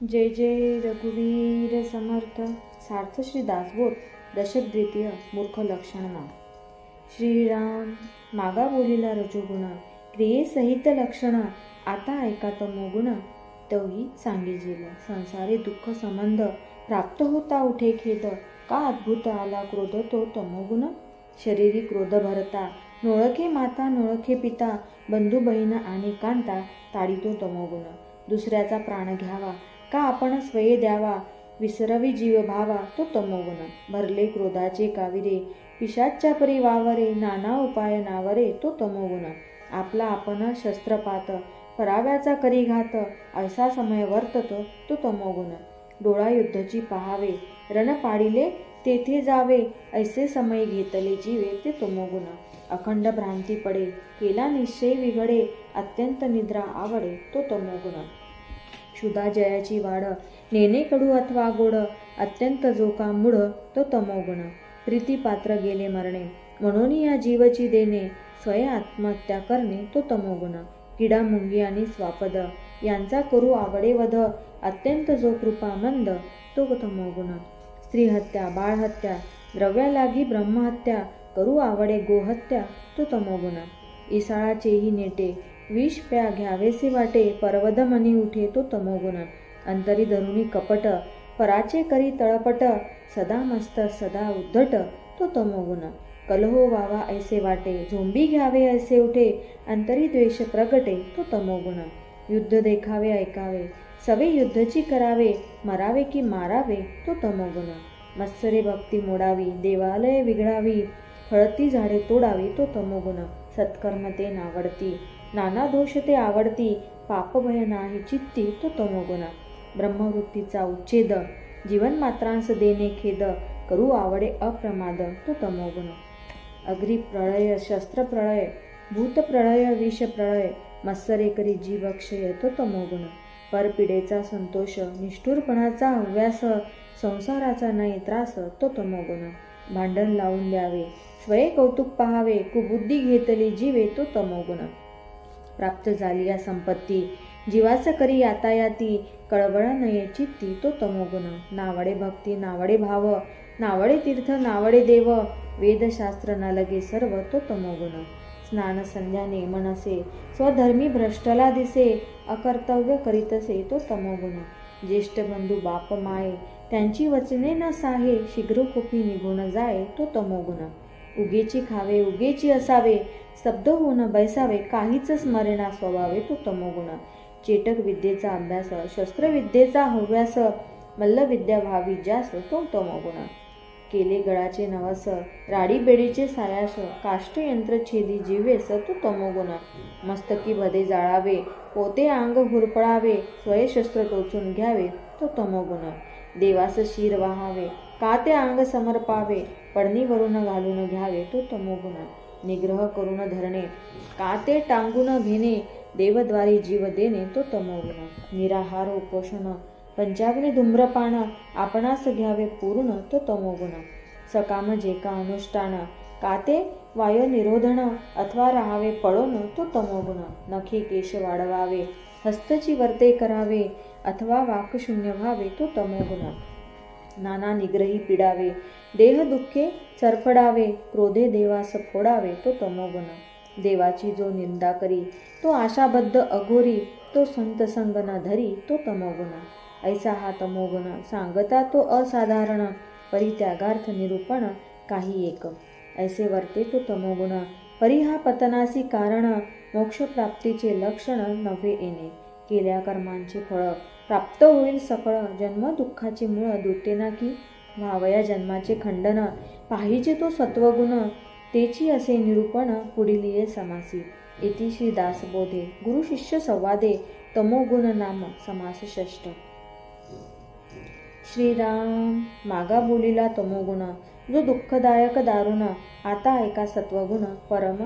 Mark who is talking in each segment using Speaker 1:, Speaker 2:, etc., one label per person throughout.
Speaker 1: जय जय रघुवीर समर्थ. सार्थ श्री दासबोध. दशक द्वितीय. मूर्ख लक्षण नाम. श्रीराम मागा बोलिला रजोगुण, क्रियेसहित लक्षण आता ऐका तमोगुण. तोही सांगितले संसारी दुःख संबंध, प्राप्त होता उठे खेद, का अद्भुत आला क्रोध तो तमोगुण. शरीरी क्रोध भरता, नोळखे माता नोळखे पिता, बंधू बहीण आणि कांता, ताडितो तमोगुण. दुसऱ्याचा प्राण घ्यावा, का आपण स्वये द्यावा, विसरवी जीव भावा तो तमोगुण. भरले क्रोधाचे काविरे, पिशाच्या परी वावरे, नाना उपाय नावरे तो तमोगुण. आपला आपण शस्त्रपात, पराव्याचा करी घात, ऐसा समय वर्ततो तो तमोगुण. डोळा युद्धची पहावे, रण पाडिले तेथे जावे, ऐसे समय घेतले जीवे ते तमोगुण. अखंड भ्रांती पडे, केला निश्चय विघडे, अत्यंत निद्रा आवडे तो तमोगुण. क्षुधा जयाची वाढ, नेणे कडू अथवा गोड, अत्यंत जोका मूढ तो तमोगुण. प्रीतीपात्र गेले मरणे, म्हणून या जीवची देणे, स्वय आत्महत्या करणे तो तमोगुण. किडा मुंगी आणि स्वापद, यांचा करू आवडे वध, अत्यंत जो कृपा मंद तो तमोगुण. स्त्रीहत्या बाळहत्या, द्रव्यालागी ब्रह्महत्या, करू आवडे गोहत्या तो तमोगुण. इसाळाचेही नेटे, विष प्या घ्यावेसे वाटे, परवद मनी उठे तो तमोगुण. अंतरी धरुणी कपट, पराचे करी तळपट, सदा मस्त सदा उद्धट तो तमोगुण. कलहो वावा ऐसे वाटे, झोंबी घ्यावे ऐसे उठे, अंतरी द्वेष प्रगटे तो तमोगुण. युद्ध देखावे ऐकावे, सवे युद्धची करावे, मरावे की मारावे तो तमोगुण. मत्सरे भक्ती मोडावी, देवालय विघडावी, फळती झाडे तोडावी तो तमोगुण. सत्कर्म ते नावडती, नाना दोष ते आवडती, पाप भय नाही चित्ती तो तमोगुण. ब्रह्मवृत्तीचा उच्छेद, जीवन मात्रांस देणे खेद, करू आवडे अप्रमाद तो तमोगुण. अग्री प्रळय शस्त्र प्रळय, भूत प्रळय विष प्रळय, मत्सरे करी जीवक्षय तो तमोगुण. परपिडेचा संतोष, निष्ठुरपणाचा हव्यास, संसाराचा नाही त्रास तो तमोगुण. भांडण लावून द्यावे, स्वये कौतुक पहावे, कुबुद्धी घेतली जीवे तो तमोगुण. प्राप्त झाली या संपत्ती, जीवास करी यातायाती, कळवळ नये चित्ती तो तमोगुण. नावडे भक्ती नावडे भाव, नावडे तीर्थ नावडे देव, वेदशास्त्र न लगे सर्व तो तमोगुण. स्नान संध्या नेमनसे, स्वधर्मी भ्रष्टला दिसे, अकर्तव्य करीतसे तो तमोगुण. ज्येष्ठ बंधू बाप माये, त्यांची वचने न साहे, शीघ्रकोपी निघून जाये तो तमोगुण. उगेची खावे उगेची असावे, स्तब्ध होऊन बैसावे, काहीच स्मरेना स्वभावे तो तमोगुण. चेटक विद्येचा अभ्यास, शस्त्रविद्येचा हव्यास, मल्लविद्या व्हावी जास तो तमोगुण. केले गळाचे नवस, राडी बेडीचे सायास, काष्टयंत्र छेदी जिव्हेस तो तमोगुण. मस्तकी भदे जाळावे, पोते अंग हुरपळावे, स्वये शस्त्र टोचून घ्यावे तो तमोगुण. देवास शिर वाहावे, का ते अंग समर्पावे, पडणीवरून घालून घ्यावे तो तमोगुण. निग्रह करून धरणे, का ते टांगून घेणे, देवद्वारी जीव देणे तो तमोगुण. निराहार उपोषण, पंचाग्नी धूम्रपान, आपणास घ्यावे पूर्ण तो तमोगुण. सकाम जे का अनुष्ठान, का ते वायू निरोधन, अथवा राहावे पळून तो तमोगुण. नखे केश वाढवावे, हस्तची वर्ते करावे, अथवा वाक्शून्य व्हावे तो तमोगुण. नाना निग्रही पिडावे, देह दुःखे चरफडावे, क्रोधे देवास फोडावे तो तमोगुण. देवाची जो निंदा करी, तो आशाबद्ध अघोरी, तो संत संग न धरी तो तमोगुण. ऐसा हा तमोगुण, सांगता तो असाधारण, परित्यागार्थ निरूपण काही एक. ऐसे वर्ते तो तमोगुण, परी हा पतनासी कारण, मोक्षप्राप्तीचे लक्षण नव्हे येणे. केल्या कर्मांचे फळ, प्राप्त होईल सकळ, जन्म दुःखाचे मूळ, दुतेना की व्हावया जन्माचे खंडन. पाहिजे तो सत्वगुण, तेची असे निरूपण, पुढील ये समासी. इति श्री दासबोधे गुरु शिष्य संवादे, तमोगुण नाम समास षष्ठ. श्रीराम मागा बोलिला तमोगुण, जो दुःखदायक दारुण, आता ऐका सत्वगुण, परम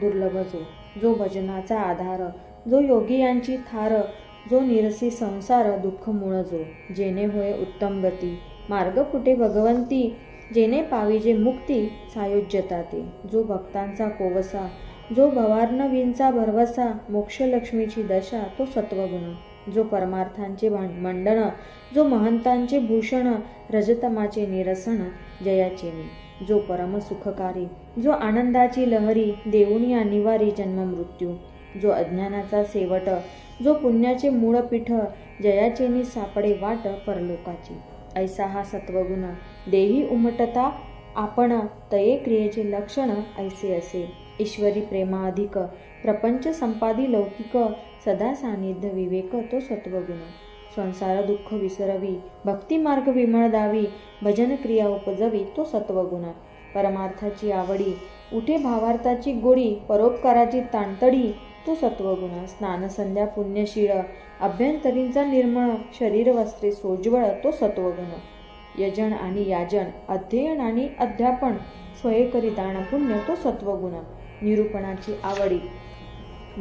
Speaker 1: दुर्लभ जो. जो भजनाचा आधार, जो योगी यांची थार, जो निरसी संसार दुःख मूळ जो. जेणे होय उत्तम गती, मार्ग फुटे भगवंती, जेणे पाविजे मुक्ती, सायुज्यता ते. जो भक्तांचा कोवसा, जो भवार्णवींचा भरवसा, मोक्षलक्ष्मीची दशा तो सत्वगुण. जो परमार्थांचे मंडन, जो महंतांचे भूषण, रजतमाचे निरसन जयाचे मी, जो परम सुखकारी, जो आनंदाची लहरी, देऊनी अनिवारी जन्म मृत्यू, जो अज्ञानाचा सेवट, जो पुण्याचे मूळ पीठ, जयाचेनी सापडे वाट परलोकाची. ऐसा हा सत्वगुण देही उमटता आपण, तये क्रियेचे लक्षण ऐसे असे. ईश्वरी प्रेमा अधिक, प्रपंच संपादी लौकिक, सदा सानिध्य विवेक तो सत्वगुण. संसार दुःख विसरवी, भक्ती मार्ग विमळ दावी, भजन क्रिया उपजवी तो सत्वगुण. परमार्थाची आवडी, उठे भावार्थाची गोडी, परोपकाराची ताणतडी तो सत्वगुण. स्नान संध्या पुण्यशीळ, अभ्यंतरींचा निर्मळ, शरीर वस्त्रे सोज्वळ तो सत्वगुण. यजन आणि याजन, अध्ययन आणि अध्यापन, स्वयंकरी दान पुण्य तो सत्वगुण. निरूपणाची आवडी,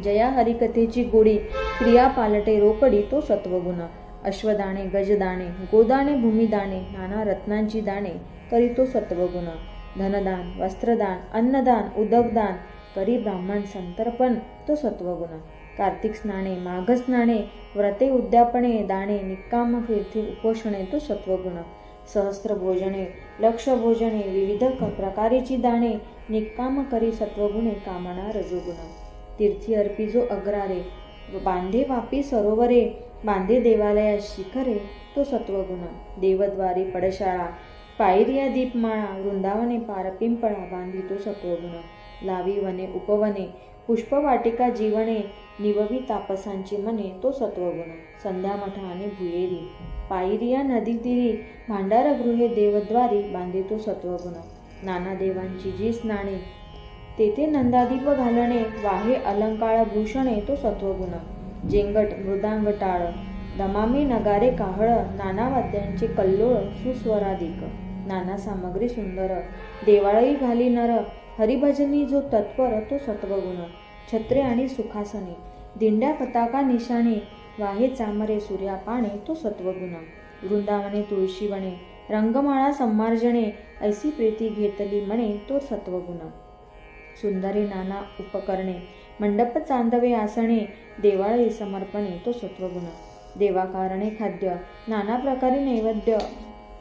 Speaker 1: जया हरिकथेची गोडी, क्रिया पालटे रोकडी तो सत्वगुण. अश्वदाणे गजदाणे, गोदाणे भूमिदाणे, नाना रत्नांची दाणे करी तो सत्वगुण. धनदान वस्त्रदान अन्नदान उदकदान करी ब्राह्मण संतर्पण तो सत्वगुण. कार्तिक स्नाने माघ स्नाने, व्रते उद्यापने दाणे, निक्काम कीर्ती उपोषणे तो सत्वगुण. सहस्त्र भोजने लक्ष भोजने, विविध प्रकारेची दाणे, निक्काम करी सत्वगुणे कामना रजोगुण. तीर्थी अर्पी जो अग्रारे, बांधे वापी सरोवरे, बांधे देवालया शिखरे तो सत्वगुण. देवद्वारी पडशाळा, पायरिया दीपमाळा, वृंदावने पार पिंपळा बांधी तो सत्वगुण. लावी वने उपवने, पुष्पवाटिका जीवने, निववी तापसांची मने तो सत्वगुण. संध्यामठा आणि भुयेरी, पायरिया नदी तीरी, भांडारगृहे देवद्वारी बांधी तो सत्वगुण. नाना देवांची जी स्नाने, तेथे नंदादीप घालणे, वाहे अलंकार भूषणे तो सत्वगुण. जेंगट मृदांग टाळ, दमामी नगारे काहळ, नाना वाद्यांचे कल्लोळ सुस्वराधिक, नाना सामग्री सुंदर, देवाळी घाली नर, हरिभजनी जो तत्पर तो सत्वगुण. छत्रे आणि सुखासने, दिंड्या पताका निशाणे, वाहे चामरे सूर्यापाणे तो सत्वगुण. वृंदावने तुळशीवणे, रंगमाळा सम्मार्जने, ऐसी प्रीती घेतली मणे तो सत्वगुण. सुंदरी नाना उपकरणे, मंडप चांदवे आसणे, देवाळी समर्पणे तो सत्वगुण. देवाकारणे खाद्य, नाना प्रकारे नैवेद्य,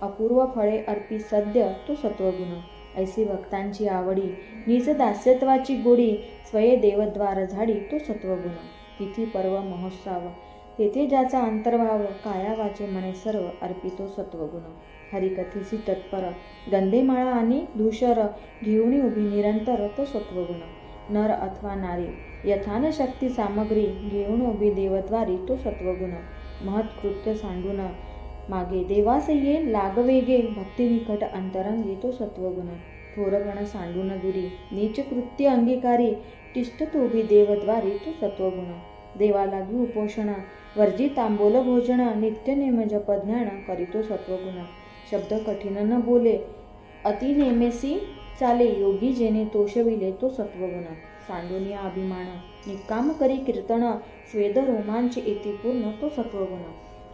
Speaker 1: अपूर्व फळे अर्पी सद्य तो सत्वगुण. ऐसी भक्तांची आवडी, निज दास्यत्वाची गोडी, स्वये देवद्वार झाडी तो सत्वगुण. तिथी पर्व महोत्सव, तेथे ज्याचा अंतर्भाव, काया वाचे मने सर्व अर्पितो सत्वगुण. हरिकथेसी तत्पर, गंधेमाळा आणि धूषर, घेऊन उभी निरंतर तो सत्वगुण. नर अथवा नारी, यथान शक्ती सामग्री, घेऊन उभी देवद्वारी तो सत्वगुण. महत्कृत्य सांडून मागे देवास ये लागवेगे, भक्ती निकट अंतरंगी तो सत्वगुण. थोरगण सांडून दुरी, नीच कृत्य अंगीकारी, तिष्ठत उभी देवद्वारी तो सत्वगुण. देवा लागी उपोषण, वर्जी तांबोल भोजन, नित्य नेम जप ज्ञान करीतो सत्वगुण. शब्द कठीण न बोले, अति नेमेसी चाले, योगी जेने तोषविले तो सत्वगुण. सांडूनिया अभिमान, निक्काम करी कीर्तन, स्वेद रोमांच येती पूर्ण तो सत्वगुण.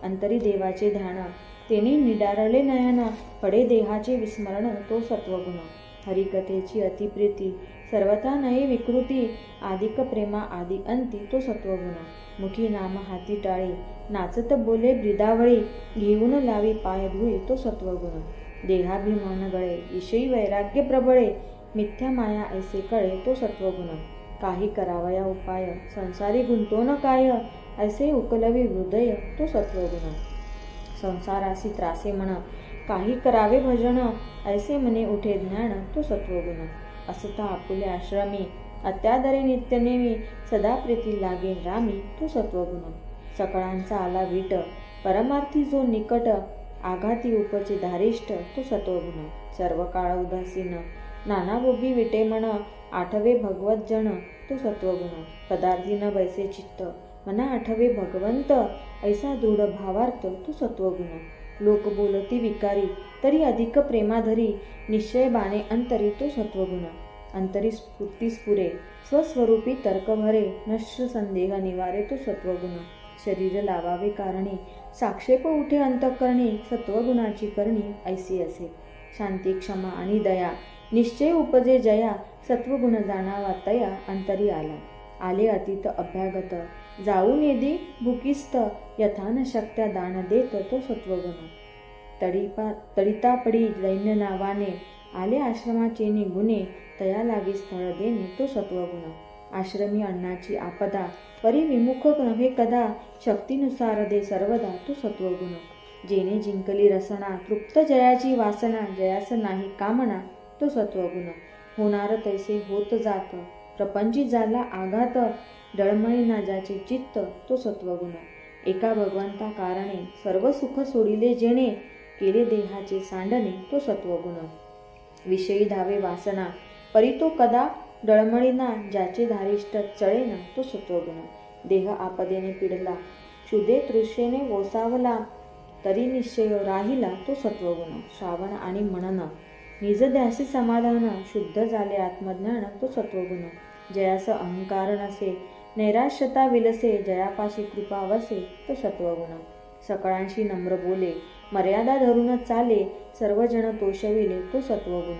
Speaker 1: अंतरी देवाचे ध्यान, तेने निडारले नयन, पडे देहाचे विस्मरण तो सत्वगुण. हरिकथेची अतिप्रीती, सर्वथा नये विकृती, आदिक प्रेमा आदि अंती तो सत्वगुण. मुखी नाम हाती टाळी, नाचत बोले ब्रिदावळी, घेऊन लावी पाय धुळी तो सत्वगुण. देहाभिमान गळे, विषयी वैराग्य प्रबळे, मिथ्या माया ऐसे कळे तो सत्वगुण. काही करावया उपाय, संसारी गुंतो न काय, ऐसे उकलवी हृदय तो सत्वगुण. संसारासी त्रासे म्हण, काही करावे भजन, ऐसे मने उठे ज्ञान तो सत्वगुण. असता आपुले आश्रमी, अत्यादरे नित्यनेमी, सदा प्रीती लागे रामी तो सत्वगुण. सकळांचा आला वीट, परमार्थी जो निकट, आघाती उपचे धारिष्ट तो सत्वगुण. सर्व काळ उदासीन, नाना भोगी विटे मन, आठवे भगवत जन तो सत्वगुण. पदार्थी न बैसे चित्त, मना आठवे भगवंत, ऐसा दृढ भावार्थ तो सत्वगुण. लोक बोलती विकारी, तरी अधिक प्रेमाधरी, निश्चय बाणे अंतरी तो सत्वगुण. अंतरी स्फूर्ती स्फुरे, स्वस्वरूपी तर्क भरे, नश्र संदेह निवारे तो सत्वगुण. शरीर लावावे कारणी, साक्षेप उठे अंतःकरणी, सत्वगुणाची करणी ऐसी असे. शांती क्षमा आणि दया, निश्चय उपजे जया, सत्वगुण जाणावा तया, अंतरी आला. आले अतीत अभ्यागत, जाऊन येदी भुकिस्त यथान शक्त्या दान देत तो सत्वगुण. तडितापडी दैन्य नावाने आले आश्रमाचे निगुणे तया लागी स्थळ देणे तो सत्वगुण. आश्रमी अन्नाची आपदा परी विमुख नव्हे कदा शक्तीनुसार दे सर्वदा तो सत्वगुण. जेने जिंकली रसना तृप्त जयाची वासना जयास नाही कामना तो सत्वगुण. होणार तैसे होत जात प्रपंची झाला आघात डळमळीना ज्याचे चित्त तो सत्वगुण. एका भगवंता कारणे सर्व सुख सोडिले जेणे केले देहाचे सांडणे तो सत्वगुण. विषयी धावे वासना परी तो कदा डळमळीना ज्याचे धारिष्ट चळेना तो सत्वगुण. देह आपदेने पिडला क्षुदे तृषेने ओसावला तरी निश्चय राहिला तो सत्वगुण. श्रावण आणि मनन निजध्यासी समाधान शुद्ध झाले आत्मज्ञान तो सत्वगुण. जयास अहंकार नसे नैराश्यता विलसे जयापाशी कृपा वसे तो सत्वगुण. सकळांशी नम्र बोले मर्यादा धरून चाले सर्वजन तोषविले तो सत्वगुण.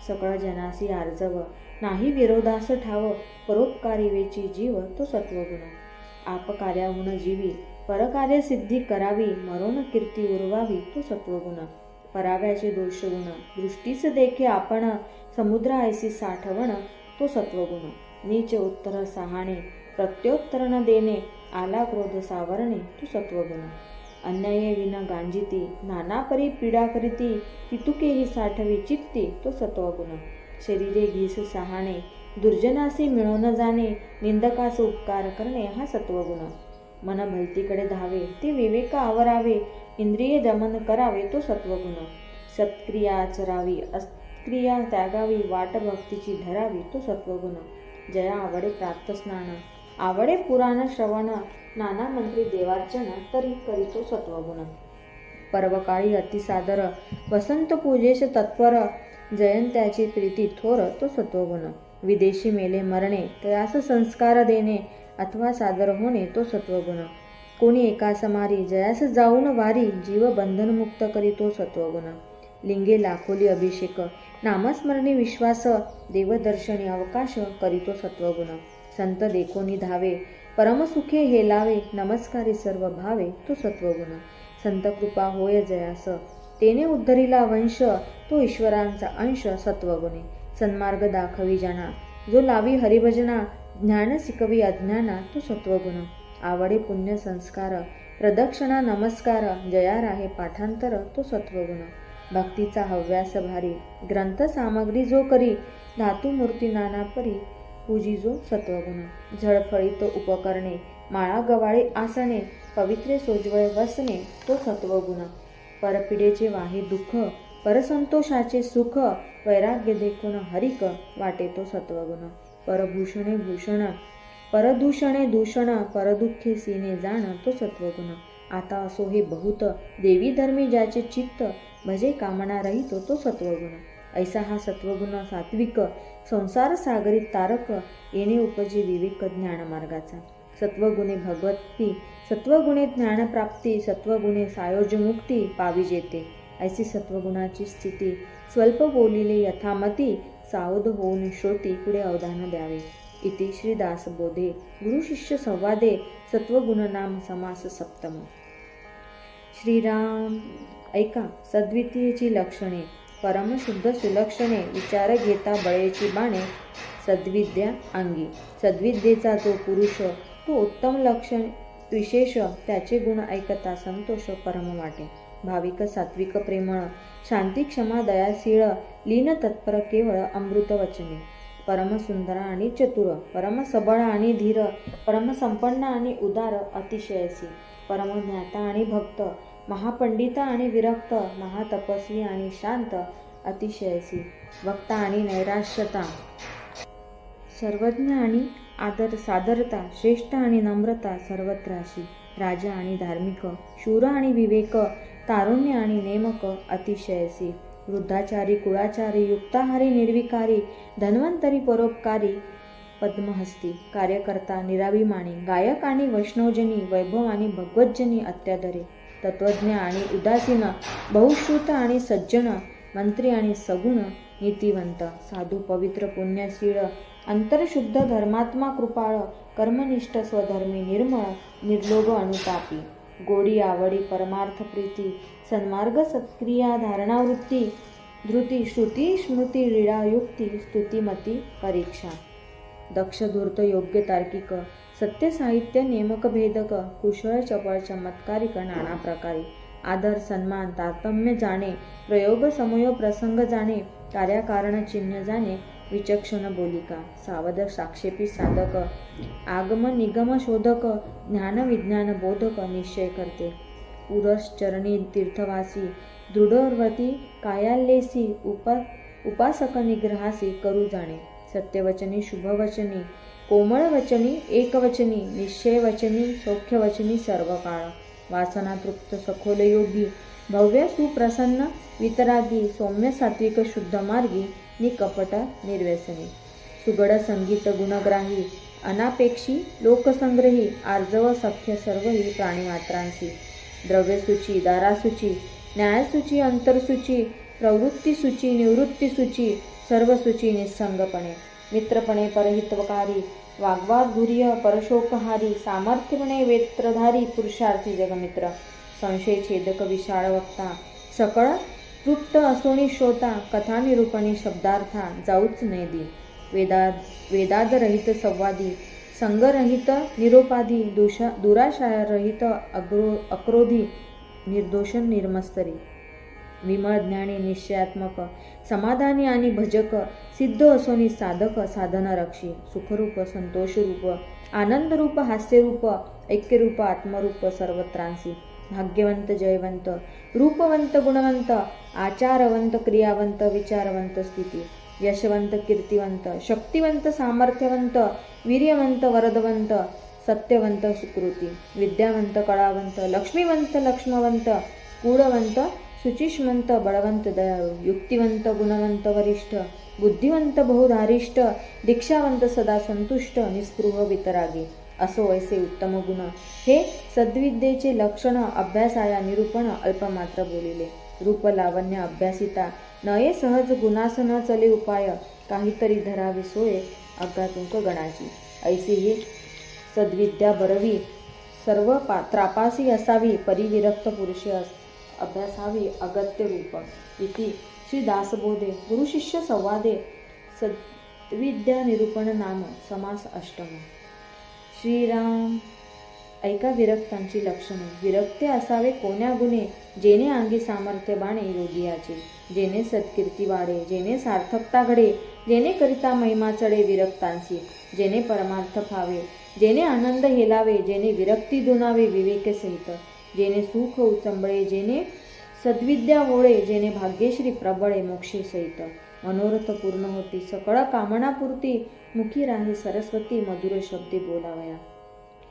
Speaker 1: सकळ जनासी आर्जव नाही विरोधास ठाव परोपकारी वेची जीव तो सत्वगुण. आपकार्याहून जीवी परकार्य सिद्धी करावी मरोन कीर्ती उरवावी तो सत्वगुण. पराव्याचे दोषगुण दृष्टीस देखे आपण समुद्र ऐसी साठवण तो सत्वगुण. नीच उत्तर सहाणे प्रत्योत्तर न देणे आला क्रोध सावरणे तो सत्वगुण. अन्याये विन गांजिती नाना परी पीडा करीती तितुकेही साठवी चित्ती तो सत्वगुण. शरीरे घीस सहाणे दुर्जनासी मिळवून जाणे निंदकास उपकार करणे हा सत्वगुण. मन भलतीकडे धावे ते विवेक आवरावे इंद्रिय दमन करावे तो सत्वगुण. सत्क्रिया चरावी असत्क्रिया त्यागावी वाट भक्तीची धरावी तो सत्वगुण. जया आवडे प्रातस्नान आवडे पुराण श्रवण नाना मंत्री देवार्चन तरी करीतो सत्वगुण. पर्वकाळी अतिसादर वसंत पूजेश तत्पर जयंत्याची प्रीती थोर तो सत्वगुण. विदेशी मेले मरणे तयास संस्कार देणे अथवा सादर होणे तो सत्वगुण. कोणी एकास मारी जयास जाऊन वारी जीव बंधनमुक्त करीतो सत्वगुण. लिंगे लाखोली अभिषेक नामस्मरणी विश्वास देवदर्शनी अवकाश करीतो सत्वगुण. संत देखोनी धावे परमसुखे हेलावे नमस्कारी सर्व भावे तो सत्वगुण. संत कृपा होय जयास तेने उद्धरिला वंश तो ईश्वरांचा अंश सत्वगुणे. सन्मार्ग दाखवी जना जो लावी हरिभजना ज्ञान शिकवी अज्ञाना तो सत्वगुण. आवडे पुण्य संस्कार प्रदक्षिणा नमस्कार जया राहे पाठांतर तो सत्वगुण. भक्तीचा हव्यास भारी ग्रंथ सामग्री जो करी धातू मूर्ती नाना परी पूजी जो सत्वगुण. झळफळीत उपकरणे माळा गवाळे आसणे पवित्रे सोज्वळ वसणे तो सत्वगुण. परपिडेचे वाहे दुःख परसंतोषाचे सुख वैराग्य देखून हरिक वाटे तो सत्वगुण. परभूषणे भूषण परदूषणे दूषण परदुःखे सीने जाण तो सत्वगुण. आता असो हे बहुत देवी धर्मी ज्याचे चित्त भजे कामना रहितो तो सत्वगुण. ऐसा हा सत्वगुण सात्विक संसार सागरीत तारक येणे उपजी विवेक ज्ञान मार्गाचा. सत्वगुणे भगवती सत्वगुणे ज्ञानप्राप्ती सत्वगुणे सायोज्य मुक्ती पावी जेते. ऐसी सत्वगुणाची स्थिती स्वल्प बोलिले यथामती सावध होऊन श्रोती पुढे अवधान द्यावे. इति श्री दासबोधे गुरु शिष्य संवादे सत्वगुण नाम समास सप्तम. श्रीराम ऐका सद्वितीयेची लक्षणे परमशुद्ध सुलक्षणे विचार घेता बळेची बाणे सद्विद्या अंगी. सद्विद्येचा जो पुरुष तो उत्तम लक्षण विशेष त्याचे गुण ऐकता संतोष परम वाटे. भाविक सात्विक प्रेमळ शांती क्षमा दयाशीळ लीन तत्पर केवळ अमृत वचने. परम सुंदर आणि चतुर परम सबळ आणि धीर परम संपन्न आणि उदार अतिशयसी. परम ज्ञाता आणि भक्त महापंडित आणि विरक्त महातपस्वी आणि शांत अतिशयसी. वक्ता आणि नैराश्यता सर्वज्ञ आणि आदर सादरता श्रेष्ठ आणि नम्रता सर्वत्राशी. राजा आणि धार्मिक शूर आणि विवेक तारुण्य आणि नेमक अतिशयसी. वृद्धाचारी कुळाचारी युक्ताहारी निर्विकारी धन्वंतरी परोपकारी पद्महस्ती. कार्यकर्ता निराभिमानी गायक आणि वैष्णवजनी वैभव आणि भगवतजनी अत्यादरे. तत्वज्ञ आणि उदासीन बहुश्रुत आणि सज्जन मंत्री आणि सगुण नीतिवंत. साधू पवित्र पुण्यशीळ अंतरशुद्ध धर्मात्मा कृपाळ कर्मनिष्ठ स्वधर्मी निर्मळ निर्लोभ अनुतापी गोडी आवडी परमार्थ प्रीती सन्मार्ग सत्क्रिया धारणावृत्ती धृती श्रुती स्मृती लीळा युक्ती स्तुतिमती परीक्षा दक्ष धूर्त योग्य तार्किक सत्य साहित्य नेमक भेदक कुशळ चपळ चमत्कारिक नाना प्रकारे आदर सन्मान तारतम्य जाणे प्रयोग समयो प्रसंग जाणे कार्याकारण चिन्ह जाणे विचक्षण बोलिका सावध साक्षेपी साधक आगम निगम शोधक ज्ञान विज्ञान बोधक निश्चय करते उरस चरणी तीर्थवासी दृढव्रती कायाल्लेसी उपासक निग्रहासी करू जाणे सत्यवचनी शुभवचनी कोमळवचनी एकवचनी निश्चयवचनी सौख्यवचनी सर्व काळ वासना तृप्त सखोल योगी भव्य सुप्रसन्न वितरागी सौम्य सात्विक शुद्ध मार्गी निकपट निर्व्यसनी सुगड संगीत गुणग्राही अनापेक्षी लोकसंग्रही आर्जव सख्य सर्वही प्राणीमात्रांसी द्रव्यसूची दारासूची न्यायसूची अंतरसूची प्रवृत्तीसूची निवृत्तीसूची सर्वसूची निस्संगपणे मित्रपणे परहितवकारी वाग्वादुर्य परशोकहारी सामर्थ्यपणे वेत्रधारी पुरुषार्थी जगमित्र संशयछेदक विशाळ वक्ता सकळ तृप्त असोनी श्रोता कथानिरूपणी शब्दार्था जाऊच नेदी वेदादरहित संवादी संगरहित निरोपाधी दुराशारहित अक्रोधी निर्दोषण निर्मस्तरी विमळ ज्ञानी निश्चयात्मक समाधानी आणि भजक सिद्ध असोनी साधक साधनरक्षी सुखरूप संतोषरूप आनंदरूप हास्यरूप ऐक्यरूप आत्मरूप सर्वत्रांसी भाग्यवंत जयवंत रूपवंत गुणवंत आचारवंत क्रियावंत विचारवंत स्थिती यशवंत कीर्तिवंत शक्तिवंत सामर्थ्यवंत वीर्यवंत वरदवंत सत्यवंत सुकृती विद्यावंत कळावंत लक्ष्मीवंत लक्ष्मवंत कूळवंत सुचिष्मंत बळवंत दयाळू युक्तिवंत गुणवंत वरिष्ठ बुद्धिवंत बहुधारिष्ठ दीक्षावंत सदा संतुष्ट निस्पृह वितरागी असो ऐसे उत्तम गुण हे सद्विद्येचे लक्षण अभ्यासाया निरूपण अल्पमात्र बोलिले रूप लावण्य अभ्यासिता नये सहज गुणासन चले उपाय काहीतरी धरावी सोय अज्ञातुंक गणाची ऐसी ही सद्विद्या बरवी सर्व त्रापासी असावी परिविरक्त पुरुषे अभ्यासावी अगत्य रूप इति श्री दासबोधे गुरुशिष्य संवादे सद्विद्या निरूपण नाम समास अष्टम श्रीराम ऐका विरक्तांची लक्षणे विरक्ते असावे कोण्या गुणे जेने अंगी सामर्थ्य बाणे योगियाचे जेने सत्कीर्ती वाढे जेने सार्थकता घडे जेने करिता महिमा चढे विरक्तांसी जेने परमार्थ फावे जेने आनंद हेलावे जेने विरक्ती दुनावे विवेकसहित जेने सुख उचंबळे जेने सद्विद्या वोळे जेने भाग्यश्री प्रबळे मोक्षे सहित मनोरथ पूर्ण होती सकळ कामनापूर्ती मुखी राही सरस्वती मधुर शब्दे बोलावया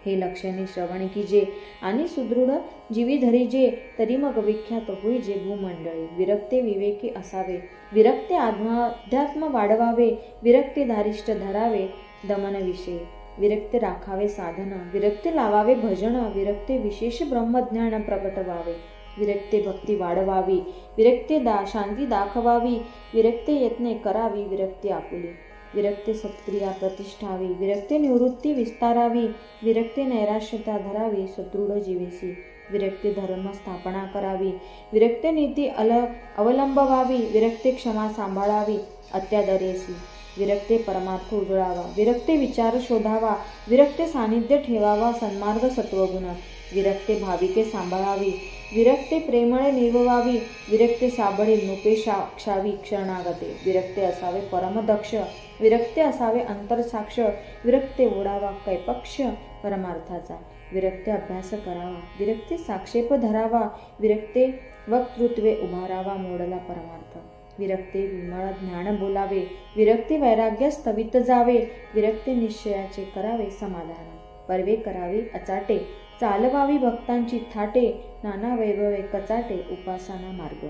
Speaker 1: हे लक्षणे श्रवण कीजे आणि सुदृढ जीवी धरीजे तरी मग विख्यात होईजे भूमंडळी विरक्ते विवेकी असावे विरक्ते अध्यात्म वाढवावे विरक्ते धारिष्ठ धरावे दमन विषय विरक्ते राखावे साधन विरक्ते लावावे भजन विरक्ते विशेष ब्रह्मज्ञान प्रकट व्हावे विरक्ते भक्ती वाढवावी विरक्ते शांती दाखवावी विरक्ते यत्ने करावी विरक्ती आपुली विरक्ते सत्क्रिया प्रतिष्ठावी विरक्ते निवृत्ती विस्तारावी विरक्ते नैराश्यता धरावी सदृढ जीवेसी विरक्ते धर्म स्थापना करावी विरक्ते नीती अवलंबवावी विरक्ते क्षमा सांभाळावी अत्यादरेसी विरक्ते परमार्थ उजळावा विरक्ते विचार शोधावा विरक्ते सानिध्य ठेवावा सन्मार्ग सत्वगुण विरक्ते भाविके सांभाळावी विरक्ते प्रेमळे निर्ववावी विरक्ते साबळे नृपेक्षावी क्षरणागते विरक्ते असावे परमदक्ष विरक्ते असावे अंतरसाक्ष विरक्ते ओढावा कैपक्ष परमार्थाचा विरक्ते अभ्यास करावा विरक्ते साक्षेप धरावा विरक्ते वक्तृत्वे उभारावा मोडला परमार्थ विरक्ते विमळ ज्ञान बोलावे विरक्ते वैराग्य स्थवित जावे विरक्ते निश्चयाचे करावे समाधान परवे करावी अचाटे चालवावी भक्तांची थाटे नाना वैभवे कचाटे उपासना मार्ग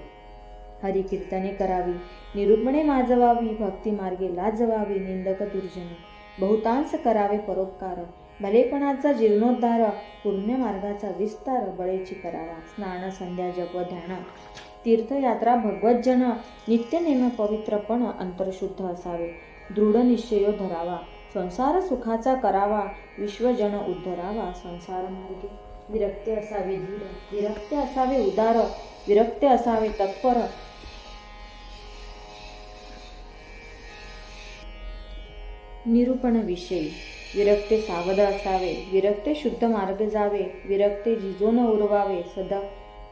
Speaker 1: हरिकीर्तने करावी निरूपणे माजवावी भक्ती मार्गे लाजवावी निंदक दुर्जने बहुतांश करावे परोपकार भलेपणाचा जीर्णोद्धार पुण्य मार्गाचा विस्तार बळेची करावा स्नान संध्या जप ध्यान तीर्थयात्रा भगवज्जन नित्यनेम पवित्रपण अंतरशुद्ध असावे दृढ निश्चयो धरावा संसार सुखाचा करावा, विश्वजन उद्धरावा. संसार मार्गे विरक्ते असावे धीर, विरक्ते असावे उदार, विरक्ते असावे तत्पर. निरूपण विषयी विरक्ते सावध असावे, विरक्ते शुद्ध मार्ग जावे, विरक्ते जिजोन उरवावे सदा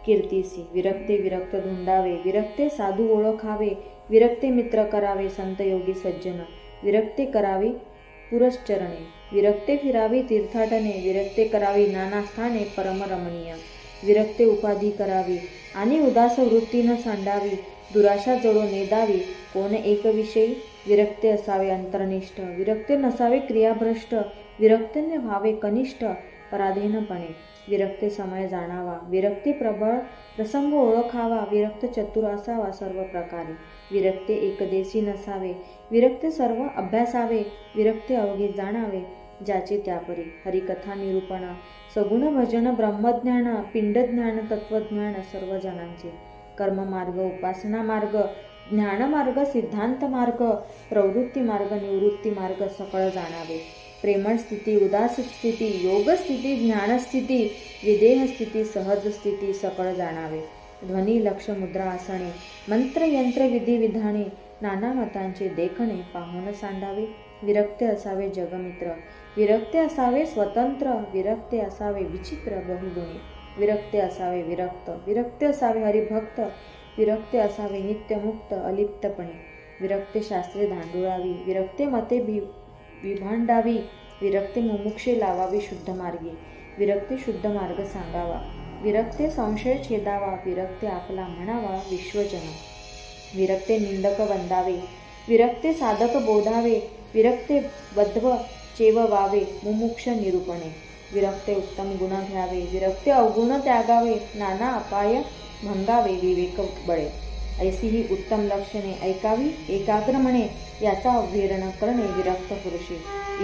Speaker 1: कीर्तीसी. विरक्ते विरक्त धुंडावे, विरक्ते साधू ओळखावे, विरक्ते मित्र करावे संत योगी सज्जन, विरक्ते करावी पुरश्चरणे, विरक्ते फिरावी तीर्थाटने, विरक्ते करावी नाना स्थाने परमरमणीय, विरक्ते उपाधी करावी आणि उदास वृत्ती न सांडावी, दुराशा जडो नेदावी कोण एक विषयी. विरक्ते असावे अंतर्निष्ठ, विरक्ते नसावे क्रियाभ्रष्ट, विरक्तेने व्हावे कनिष्ठ पराधीनपणे, विरक्ते समय जाणावा, विरक्ते प्रबळ प्रसंग ओळखावा, विरक्त चतुर असावा सर्व प्रकारे, विरक्ते एकदेशी नसावे, विरक्ते सर्व अभ्यासावे, विरक्ते अवघे जाणावे ज्याचे त्यापरी. हरिकथा निरूपण, सगुण भजन, ब्रह्मज्ञान, पिंडज्ञान, तत्वज्ञान सर्व जनांचे, कर्ममार्ग, उपासना मार्ग, ज्ञानमार्ग, सिद्धांत मार्ग, प्रवृत्ती मार्ग, निवृत्ती मार्ग सकळ जाणावे. प्रेमळ स्थिती, उदास स्थिती, योग स्थिती, ज्ञानस्थिती, विदेह स्थिती, सहज स्थिती सकळ जाणावे. ध्वनी, लक्ष, मुद्रा, आसने, मंत्र, यंत्र, विधी, विधाने, नाना मतांचे देखणे पाहून सांडावे. विरक्ते असावे जगमित्र, विरक्ते असावे स्वतंत्र, विरक्ते असावे विचित्र बहुगुणी, विरक्ते असावे विरक्त, विरक्ते असावे हरिभक्त, विरक्ते असावे नित्यमुक्त अलिप्तपणे, विरक्ते शास्त्रे धांडुळावी, विरक्ते मते विभांडावी, विरक्ते मुमुक्षे लावावी शुद्ध मार्गी, विरक्ते शुद्ध मार्ग सांगावा, विरक्ते संशय छेदावा, विरक्ते आपला म्हणावा विश्वजन, विरक्ते निंदक वंदावे, विरक्ते साधक बोधावे, विरक्ते बद्ध चेववावे मुमुक्ष निरूपणे, विरक्ते उत्तम गुण घ्यावे, विरक्ते अवगुण त्यागावे, नाना अपाय भंगावे विवेक बळे. ऐसी ही उत्तम लक्षणे ऐकावी एकाग्र म्हणे, याचा अवहेळन करणे विरक्त पुरुषे.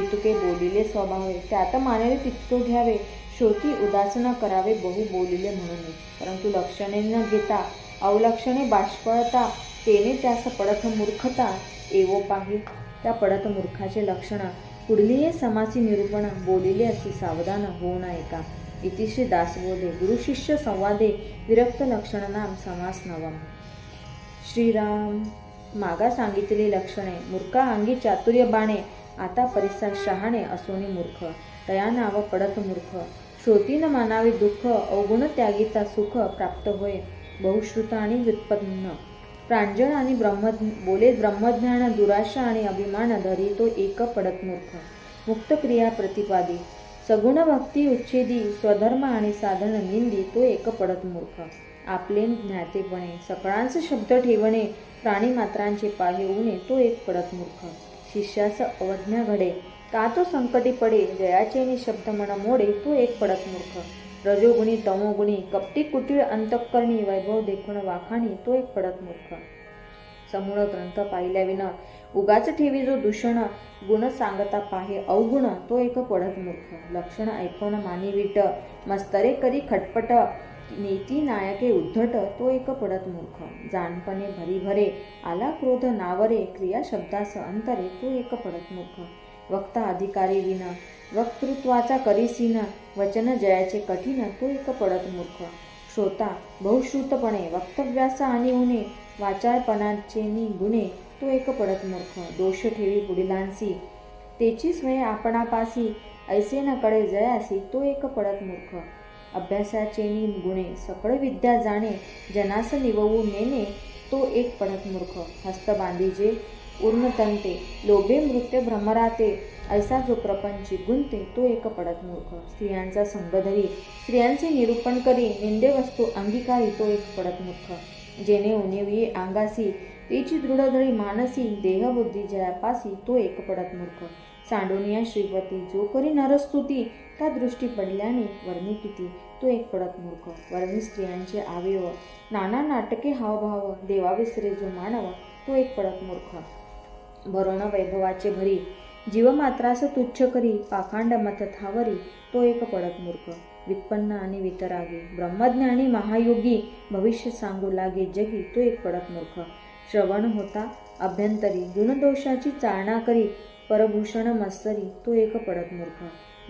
Speaker 1: इतके बोलिले स्वभावे, त्यात मानेल तितके घ्यावे, श्रोती उदास न करावे बहु बोलिले म्हणून. परंतु लक्षणे न घेता अवलक्षणे बाष्पळता, तेने त्यास पडत मूर्खता. एवो पाही त्या पडत मूर्खाचे लक्षण, पुढली समासी निरूपण, बोलिले असे सावधान होऊ न ऐका. इति श्री दासबोधे गुरुशिष्य संवादे विरक्त लक्षण नाम समास नवम. श्रीराम मागा सांगितलेली लक्षणे, मूर्खा अंगी चातुर्य बाणे, आता परिसा शहाणे असोनी मूर्ख, तया नाव पडत मूर्ख. श्रोतीन मानावे दुःख, अवगुण त्यागीता सुख प्राप्त होय. बहुश्रुत आणि व्युत्पन्न, प्रांजळ आणि बोले ब्रह्मज्ञान, दुराशा आणि अभिमान धरी तो एक पडत मूर्ख. मुक्त क्रिया प्रतिपादी, सगुण भक्ती उच्छेदी, स्वधर्म आणि साधन निंदी तो एक पडत मूर्ख. आपले ज्ञातेपणे सकळांचे शब्द ठेवणे, प्राणीमात्रांचे पाहे ऊने तो एक पडत मूर्ख. शिष्यास अवज्ञा घडे, का तो संकटी पडे, जयाचे शब्द मन मोडे तो एक पडत मूर्ख. रजोगुणी तमोगुणी, कपटी कुटीळ अंतःकरणी, वैभव देखून वाखाणी तो एक पडत मूर्ख. समूळ ग्रंथ पाहिल्याविना उगाच ठेवी जो दूषण, गुण सांगता पाहे अवगुण तो एक पडत मूर्ख. लक्षण ऐकून मानी वीट, मस्तरे करी खटपट, नीती नायके उद्धट तो एक पडत मूर्ख. जाणपणे भरी भरे, आला क्रोध नावरे, क्रिया शब्दास अंतरे तो एक पडत मूर्ख. वक्ता अधिकारी विना, वक्तृत्वाचा करीसीन, वचन जयाचे कठीण तो एक पडत मूर्ख. श्रोता बहुश्रुतपणे, वक्तव्याचा आणि उने, वाचाळपणाचे गुणे तो एक पडत मूर्ख. दोष ठेवी पुढिलांसी, तेची स्वय आपणापासी, ऐसे न कळे जयासी तो एक पडत मूर्ख. अभ्यासाचे गुणे, सकळ विद्या जाणे, जनास निववू नेणे तो एक पडत मूर्ख. हस्त बांधीजे उर्णतंते, लोभे मृत्य भ्रमराते, ऐसा जो प्रपंची गुंते तो एक पडत मूर्ख. स्त्रियांचा संग धरी, स्त्रियांचे निरूपण करी, निंदे वस्तू अंगीकारी तो एक पडत मूर्ख. जेणे उणेवी अंगासी, तेची दृढधरी मानसी, देहबुद्धी जयापासी तो एक पडत मूर्ख. सांडोनिया श्रीपती, जो करी नरस्तुती, त्या दृष्टी पडल्याने वर्णी किती तो एक पडत मूर्ख. वर्णी स्त्रियांचे अवयव, नाना नाटके हावभाव, देवा विसरे जो मानव तो एक पडत मूर्ख. भरोण वैभवाचे भरी, जीवमात्रास तुच्छ करी, पाखांड मत थावरी तो एक पडत मूर्ख. वित्पन्न आणि वितरागी, ब्रह्मज्ञानी महायोगी, भविष्य सांगू लागे जगी तो एक पडत मूर्ख. श्रवण होता अभ्यंतरी, गुणदोषाची चालना करी, परभूषण मत्सरी तो एक पडत मूर्ख.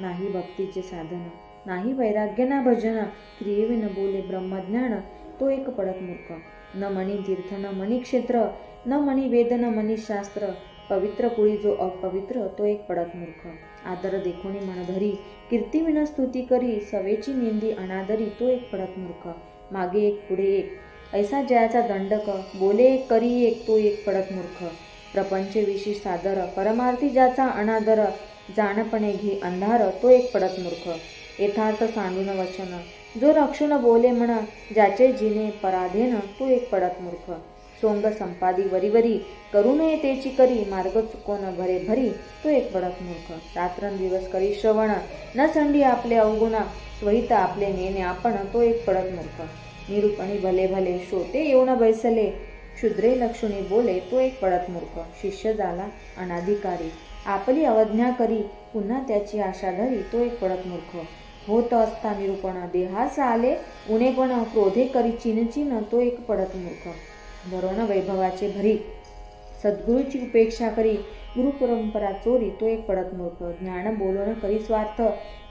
Speaker 1: नाही भक्तीचे साधन, नाही वैराग्य ना भजन, क्रियेविन बोले ब्रह्मज्ञान तो एक पडत मूर्ख. न मनी तीर्थ न मनी क्षेत्र, न मनी वेद न मनी शास्त्र, पवित्र कुळी जो अपवित्र तो एक पडत मूर्ख. आदर देखोनी मन धरी, कीर्तीविन स्तुती करी, सवेची निंदी अनादरी तो एक पडत मूर्ख. मागे एक पुढे एक ऐसा जयाचा दंडक, बोले एक करी एक तो एक पडत मूर्ख. प्रपंच विशी सादर, परमार्थी ज्याचा अनादर, जाणपणे घे अंधार तो एक पडत मूर्ख. यथार्थ सांडून वचन, जो रक्षून बोले म्हण, ज्याचे जिने पराधीन तो एक पडत मूर्ख. सोंग संपादी वरीवरी, करू नये तेची करी, मार्ग चुकोन भरे भरी तो एक पडत मूर्ख. रात्रंदिवस करी श्रवण, न संडी आपले अवगुण, स्वहित आपले नेणे आपण तो एक पडत मूर्ख. निरूपणी भले भले, श्रोते येऊन बैसले, क्षुद्रे लक्षुणी बोले तो एक पडत मूर्ख. शिष्य झाला अनाधिकारी, आपली अवज्ञा करी, पुन्हा त्याची आशा धरी तो एक पडत मूर्ख. होत असता निरूपण, देहास आले उणेपण, क्रोधे करी चिनचिन तो एक पडत मूर्ख. वरोन वैभवाचे भरी, सद्गुरूची उपेक्षा करी, गुरुपरंपरा चोरी तो एक पडत मूर्ख. ज्ञान बोलोन करी स्वार्थ,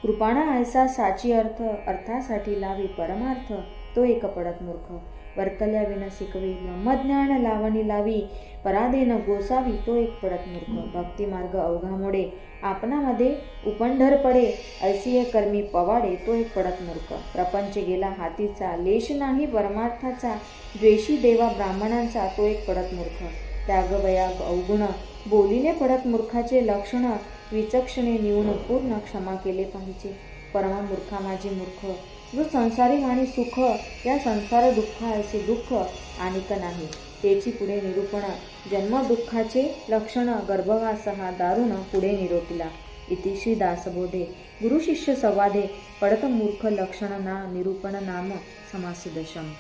Speaker 1: कृपाणा ऐसा साची अर्थ, अर्थासाठी लावी परमार्थ तो एक पडत मूर्ख. वर्तल्या विन शिकवी, ब्रह्मज्ञान लावणी लावी, पराधीन गोसावी तो एक पडत मूर्ख. भक्ती मार्ग अवघा मोडे, आपणामध्ये उपंढर पडे, ऐसिये कर्मी पवाडे तो एक पडत मूर्ख. प्रपंच गेला हातीचा, लेश नाही परमार्थाचा, द्वेषी देवा ब्राह्मणांचा तो एक पडत मूर्ख. त्यागवयाग अवगुण, बोलिले पडत मूर्खाचे लक्षण, विचक्षणे निवून पूर्ण क्षमा केले पाहिजे. परमा मूर्खा माझी मूर्ख, जो संसारी मानी सुख, या संसार दुःख ऐसे दुःख आणिक नाही. तेची पुढे निरूपण, जन्म दुःखाचे लक्षण, गर्भवास हा दारुण पुढे निरोपिला. इति श्री दासबोधे गुरु शिष्य संवादे, पडत मूर्ख लक्षण ना निरूपण नाम समास दशम.